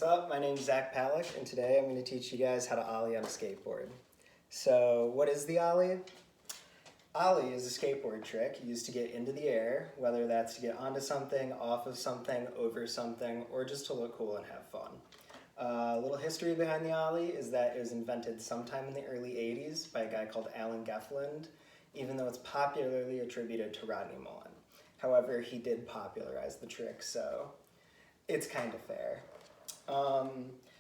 up? My name is Palic, and today I'm going to teach you guys how to Ollie on a skateboard. So, what is the Ollie? Ollie is a skateboard trick used to get into the air, whether that's to get onto something, off of something, over something, or just to look cool and have fun. A little history behind the Ollie is that it was invented sometime in the early 80s by a guy called Alan Gefland, even though it's popularly attributed to Rodney Mullen. However, he did popularize the trick, so it's kind of fair.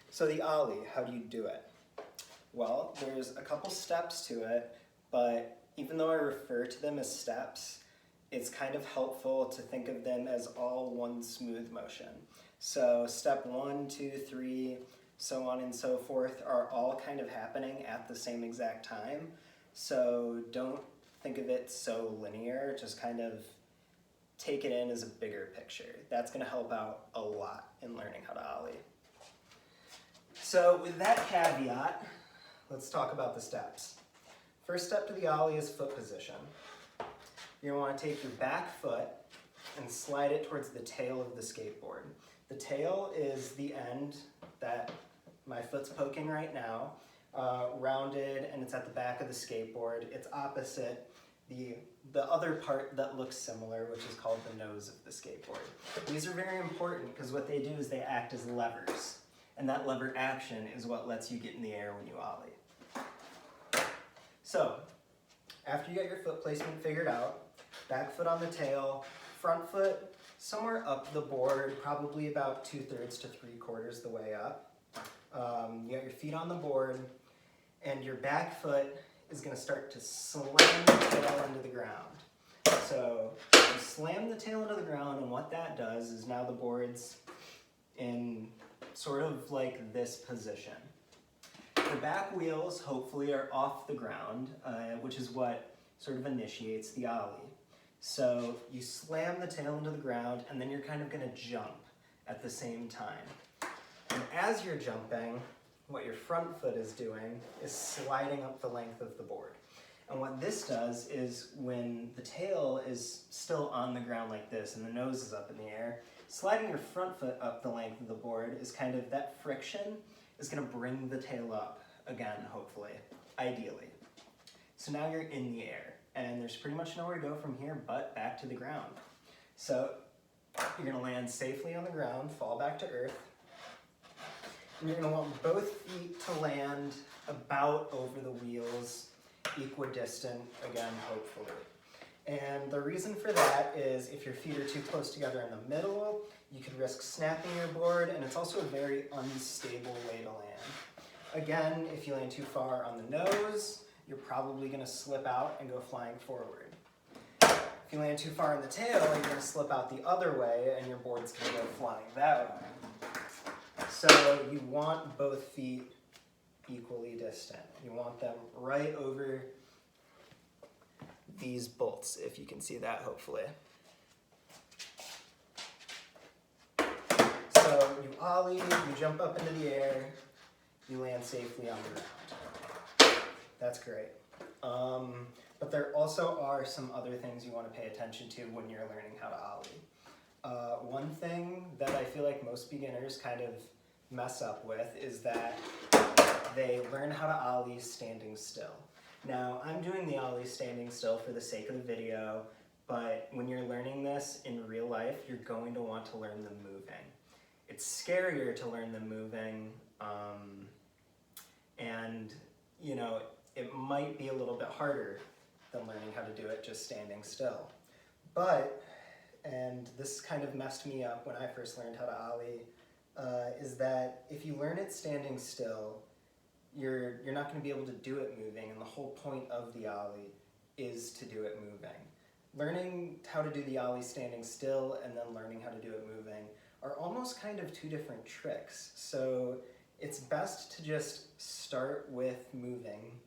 So the Ollie, how do you do it? Well, there's a couple steps to it, but even though I refer to them as steps, it's kind of helpful to think of them as all one smooth motion. So step 1, 2, 3, so on and so forth are all kind of happening at the same exact time. So don't think of it so linear, just kind of take it in as a bigger picture. That's going to help out a lot in learning how to Ollie. So with that caveat, let's talk about the steps. First step to the Ollie is foot position. You're going to want to take your back foot and slide it towards the tail of the skateboard. The tail is the end that my foot's poking right now, rounded, and it's at the back of the skateboard. It's opposite the other part that looks similar, which is called the nose of the skateboard. These are very important because what they do is they act as levers, and that lever action is what lets you get in the air when you Ollie. So, after you get your foot placement figured out, back foot on the tail, front foot somewhere up the board, probably about 2/3 to 3/4 the way up. You got your feet on the board, and your back foot is going to start to slam the tail into the ground. So you slam the tail into the ground, and what that does is now the board's in sort of like this position. The back wheels hopefully are off the ground, which is what sort of initiates the Ollie. So you slam the tail into the ground, and then you're kind of going to jump at the same time. And as you're jumping, what your front foot is doing is sliding up the length of the board. And what this does is when the tail is still on the ground like this and the nose is up in the air, sliding your front foot up the length of the board is kind of, that friction is going to bring the tail up again, hopefully, ideally. So now you're in the air, and there's pretty much nowhere to go from here but back to the ground. So you're going to land safely on the ground, fall back to earth, and you're going to want both feet to land about over the wheels, equidistant, again, hopefully. And the reason for that is if your feet are too close together in the middle, you could risk snapping your board, and it's also a very unstable way to land. Again, if you land too far on the nose, you're probably going to slip out and go flying forward. If you land too far on the tail, you're going to slip out the other way, and your board's going to go flying that way. So you want both feet equally distant. You want them right over these bolts, if you can see that, hopefully. So you Ollie, you jump up into the air, you land safely on the ground. That's great. But there also are some other things you want to pay attention to when you're learning how to Ollie. One thing that I feel like most beginners kind of mess up with is that they learn how to Ollie standing still. Now, I'm doing the Ollie standing still for the sake of the video, but when you're learning this in real life, you're going to want to learn them moving. It's scarier to learn them moving, and you know, it might be a little bit harder than learning how to do it just standing still. But, and this kind of messed me up when I first learned how to Ollie, is that if you learn it standing still, you're not going to be able to do it moving, and the whole point of the Ollie is to do it moving. Learning how to do the Ollie standing still and then learning how to do it moving are almost kind of two different tricks. So it's best to just start with moving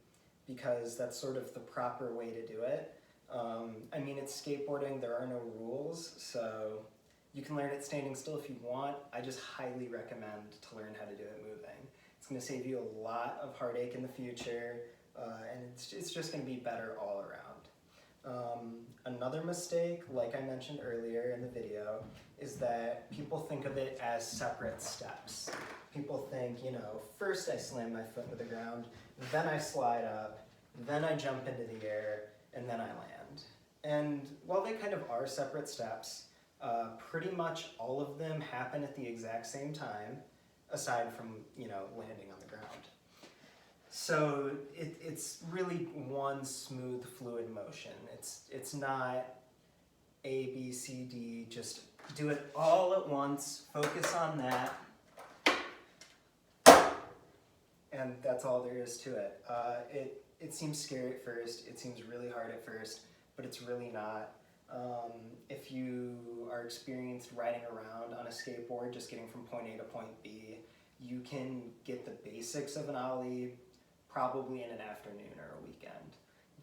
because that's sort of the proper way to do it. I mean, it's skateboarding, there are no rules, so you can learn it standing still if you want. I just highly recommend to learn how to do it moving. It's going to save you a lot of heartache in the future, and it's just going to be better all around. Another mistake, like I mentioned earlier in the video, is that people think of it as separate steps. People think, you know, first I slam my foot into the ground, then I slide up, then I jump into the air, and then I land. And while they kind of are separate steps, pretty much all of them happen at the exact same time, aside from, you know, landing on the ground. So it's really one smooth, fluid motion. It's not A, B, C, D, just do it all at once, focus on that, and that's all there is to it. It seems scary at first, it seems really hard at first, but it's really not. If you are experienced riding around on a skateboard, just getting from point A to point B, you can get the basics of an ollie probably in an afternoon or a weekend.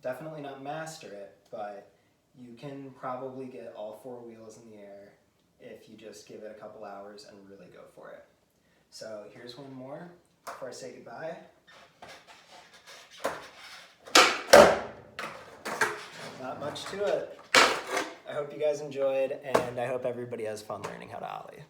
Definitely not master it, but you can probably get all 4 wheels in the air if you just give it a couple hours and really go for it. So here's one more before I say goodbye. Not much to it. I hope you guys enjoyed, and I hope everybody has fun learning how to ollie.